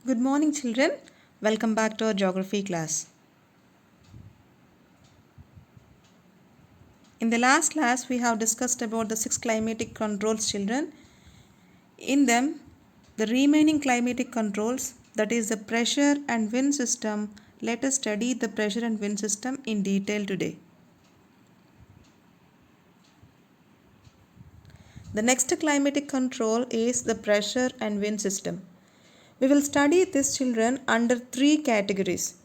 Good morning, children. Welcome back to our geography class. In the last class, we have discussed about the six climatic controls, children. In them, the remaining climatic controls, that is the pressure and wind system, let us study the pressure and wind system in detail today. The next climatic control is the pressure and wind system. We will study this, children, under three categories.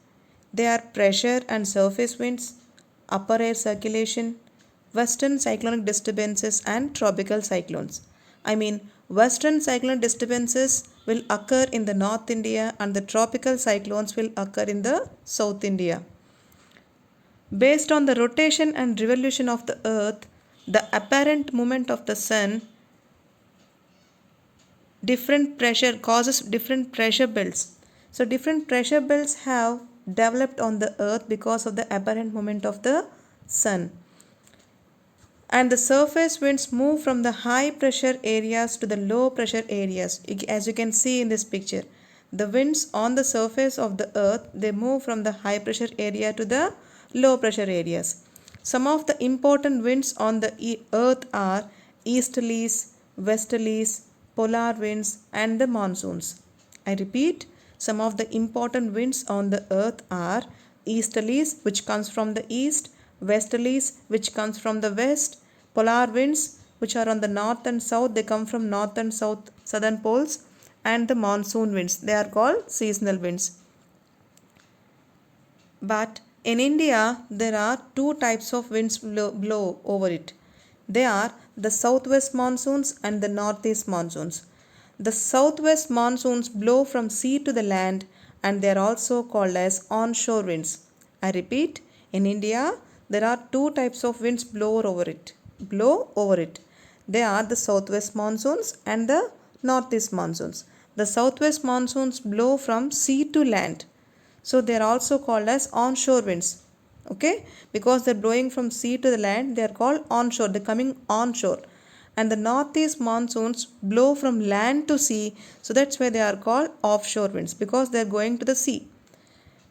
They are pressure and surface winds, upper air circulation, western cyclonic disturbances, and tropical cyclones. Western cyclonic disturbances will occur in the North India and the tropical cyclones will occur in the South India. Based on the rotation and revolution of the earth, the apparent movement of the sun, different pressure causes different pressure belts. So different pressure belts have developed on the earth because of the apparent movement of the sun. And the surface winds move from the high pressure areas to the low pressure areas. As you can see in this picture, the winds on the surface of the earth, they move from the high pressure area to the low pressure areas. Some of the important winds on the earth are easterlies, westerlies, polar winds, and the monsoons. I repeat, some of the important winds on the earth are easterlies, which comes from the east, westerlies, which comes from the west, polar winds, which are on the north and south, they come from north and south southern poles, and the monsoon winds, they are called seasonal winds. But in India, there are two types of winds blow over it. They are the southwest monsoons and the northeast monsoons. The southwest monsoons blow from sea to the land and they are also called as onshore winds. I repeat, in India, there are two types of winds blow over it. They are the southwest monsoons and the northeast monsoons. The southwest monsoons blow from sea to land. So they are also called as onshore winds. Okay, because they're blowing from sea to the land, they are called onshore. They're coming onshore. And the northeast monsoons blow from land to sea, so that's why they are called offshore winds, because they're going to the sea.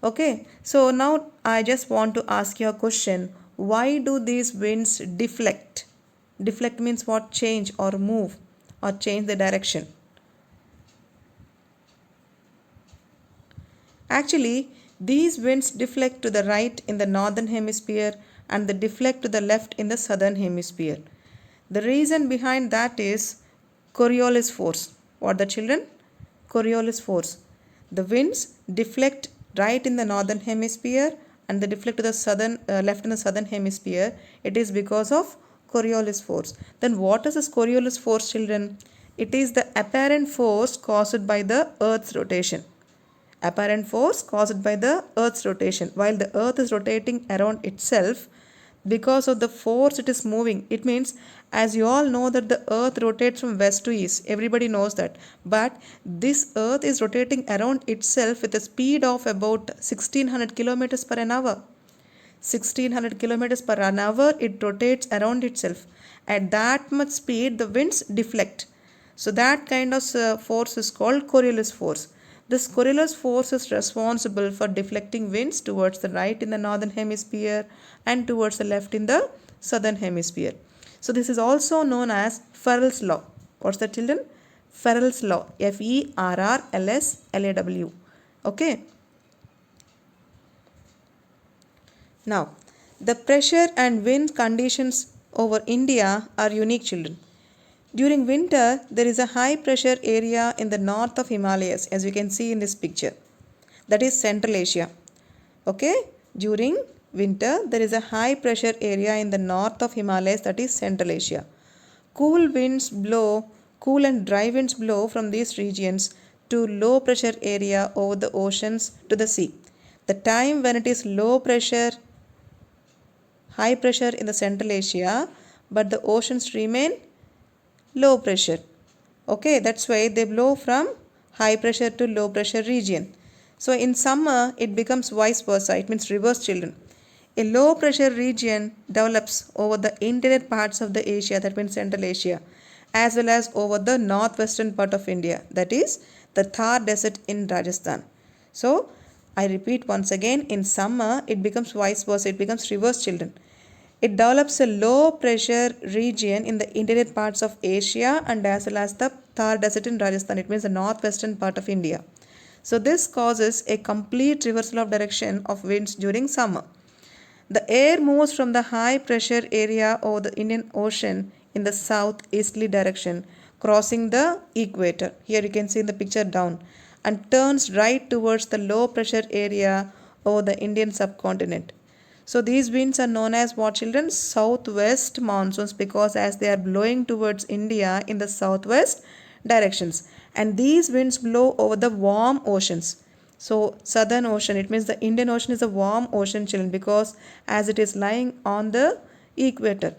Okay, so now I just want to ask you a question. Why do these winds deflect? Deflect means what? Change or move or change the direction. Actually, these winds deflect to the right in the northern hemisphere and they deflect to the left in the southern hemisphere. The reason behind that is Coriolis force. What, the children? Coriolis force. The winds deflect right in the northern hemisphere and they deflect to the southern left in the southern hemisphere. It is because of Coriolis force. Then what is this Coriolis force, children? It is the apparent force caused by the earth's rotation. Apparent force caused by the earth's rotation. While the earth is rotating around itself, because of the force it is moving, it means, as you all know, that the earth rotates from west to east, everybody knows that, but this earth is rotating around itself with a speed of about 1600 kilometers per an hour. 1600 kilometers per an hour it rotates around itself. At that much speed the winds deflect. So that kind of force is called Coriolis force. This Coriolis force is responsible for deflecting winds towards the right in the northern hemisphere and towards the left in the southern hemisphere. So this is also known as Ferrel's law. What's that, children? Ferrel's law. Ferrlslaw. Okay. Now, the pressure and wind conditions over India are unique, children. During winter, there is a high pressure area in the north of Himalayas, as you can see in this picture. That is Central Asia. Okay? During winter, there is a high pressure area in the north of Himalayas, that is Central Asia. Cool and dry winds blow from these regions to low pressure area over the oceans to the sea. The time when it is low pressure, high pressure in the Central Asia, but the oceans remain low pressure. Okay, that's why they blow from high pressure to low pressure region. So in summer, it becomes vice versa. It means reverse, children. A low pressure region develops over the interior parts of the Asia, that means Central Asia, as well as over the northwestern part of India, that is the Thar Desert in Rajasthan. So, I repeat once again, in summer it becomes vice versa, it becomes reverse, children. It develops a low pressure region in the interior parts of Asia and as well as the Thar Desert in Rajasthan. It means the northwestern part of India. So, this causes a complete reversal of direction of winds during summer. The air moves from the high pressure area over the Indian Ocean in the southeasterly direction, crossing the equator. Here you can see in the picture down, and turns right towards the low pressure area over the Indian subcontinent. So these winds are known as what, children? Southwest monsoons, because as they are blowing towards India in the southwest directions, and these winds blow over the warm oceans. So southern ocean, it means the Indian Ocean is a warm ocean, children, because as it is lying on the equator.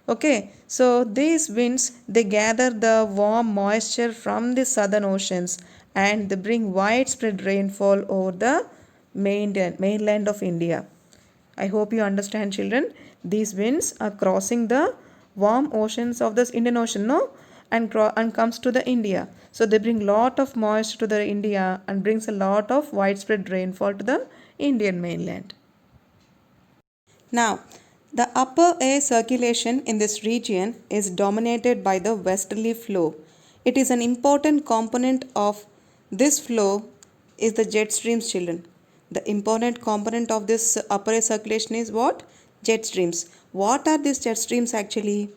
Okay, so these winds, they gather the warm moisture from the southern oceans and they bring widespread rainfall over the mainland of India. I hope you understand, children. These winds are crossing the warm oceans of this Indian Ocean, no? And comes to the India. So they bring lot of moisture to the India and brings a lot of widespread rainfall to the Indian mainland. Now, the upper air circulation in this region is dominated by the westerly flow. It is an important component of this flow is the jet streams, children. The important component of this upper air circulation is what? Jet streams. What are these jet streams actually?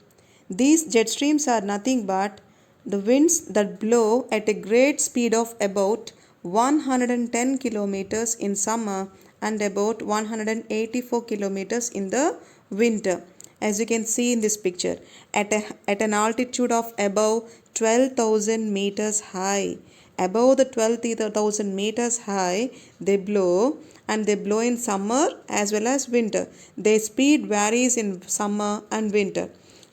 These jet streams are nothing but the winds that blow at a great speed of about 110 kilometers in summer and about 184 kilometers in the winter. As you can see in this picture, at an altitude of above 12,000 meters high. Above the 12,000 meters high, they blow, and they blow in summer as well as winter. Their speed varies in summer and winter.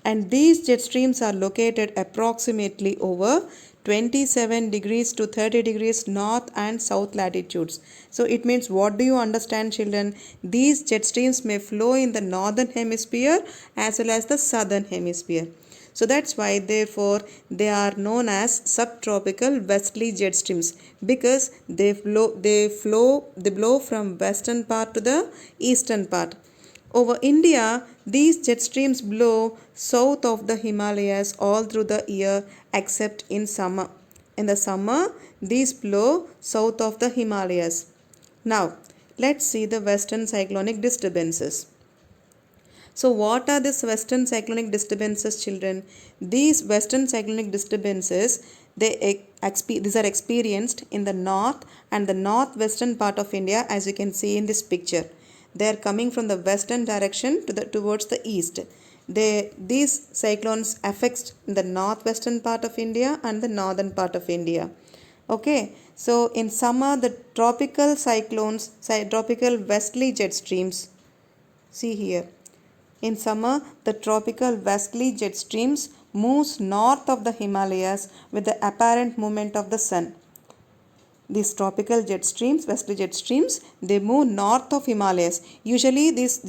And these jet streams are located approximately over 27 degrees to 30 degrees north and south latitudes. So it means, what do you understand, children? These jet streams may flow in the northern hemisphere as well as the southern hemisphere. So that's why, therefore, they are known as subtropical westerly jet streams, because they blow from western part to the eastern part. Over India, these jet streams blow south of the Himalayas all through the year except in summer. In the summer, these blow south of the Himalayas. Now, let's see the western cyclonic disturbances. So what are these western cyclonic disturbances, children? These western cyclonic disturbances, these are experienced in the north and the northwestern part of India, as you can see in this picture. They are coming from the western direction towards the east. These cyclones affect the northwestern part of India and the northern part of India. Okay, so in summer, the tropical cyclones, tropical westerly jet streams, see here. In summer, the tropical westerly jet streams moves north of the Himalayas with the apparent movement of the sun. These tropical jet streams, westerly jet streams, they move north of Himalayas. Usually these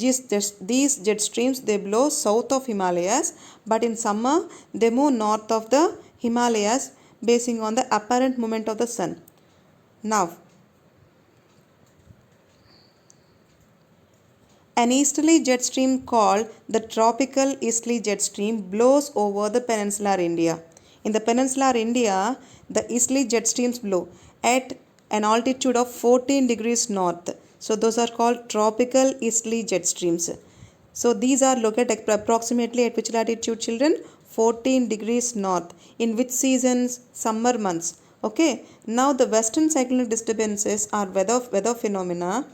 jet streams, they blow south of Himalayas, but in summer they move north of the Himalayas basing on the apparent movement of the sun. Now, an easterly jet stream called the tropical easterly jet stream blows over the peninsular India. In the peninsular India, the easterly jet streams blow at an altitude of 14 degrees north. So those are called tropical easterly jet streams. So these are located approximately at which latitude, children? 14 degrees north. In which seasons? Summer months. Okay. Now the western cyclonic disturbances are weather phenomena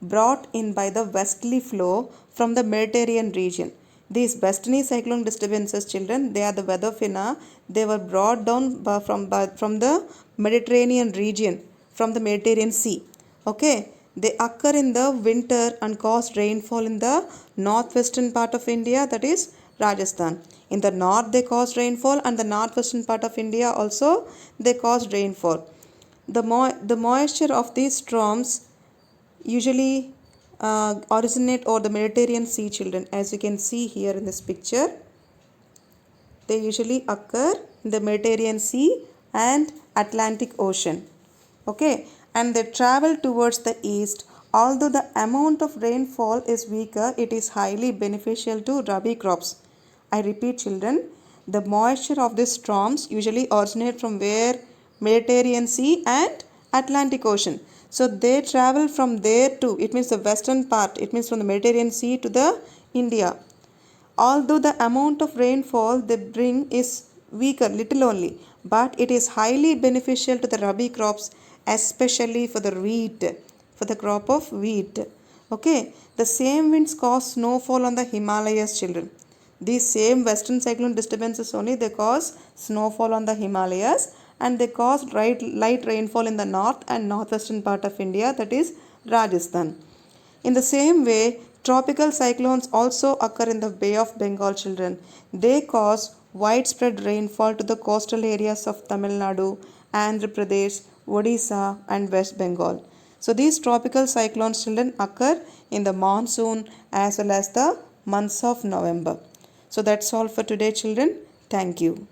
brought in by the westerly flow from the Mediterranean region. These westerly cyclone disturbances, children, they are the weather phenomena. They were brought down from the Mediterranean region, from the Mediterranean Sea. Okay, they occur in the winter and cause rainfall in the northwestern part of India, that is Rajasthan. In the north, they cause rainfall, and the northwestern part of India also they cause rainfall. The moisture of these storms usually originate over the Mediterranean Sea, children, as you can see here in this picture. They usually occur in the Mediterranean Sea and Atlantic Ocean. Okay, and they travel towards the east. Although the amount of rainfall is weaker, it is highly beneficial to Rabi crops. I repeat, children, the moisture of these storms usually originate from where? Mediterranean Sea and Atlantic Ocean. So they travel from there to, it means the western part, it means from the Mediterranean Sea to the India. Although the amount of rainfall they bring is weaker, little only, but it is highly beneficial to the Rabi crops, especially for the wheat, for the crop of wheat. Okay, the same winds cause snowfall on the Himalayas, children. These same western cyclone disturbances only, they cause snowfall on the Himalayas, and they cause light rainfall in the north and northwestern part of India, that is Rajasthan. In the same way, tropical cyclones also occur in the Bay of Bengal, children. They cause widespread rainfall to the coastal areas of Tamil Nadu, Andhra Pradesh, Odisha, and West Bengal. So these tropical cyclones, children, occur in the monsoon as well as the months of November. So that's all for today, children. Thank you.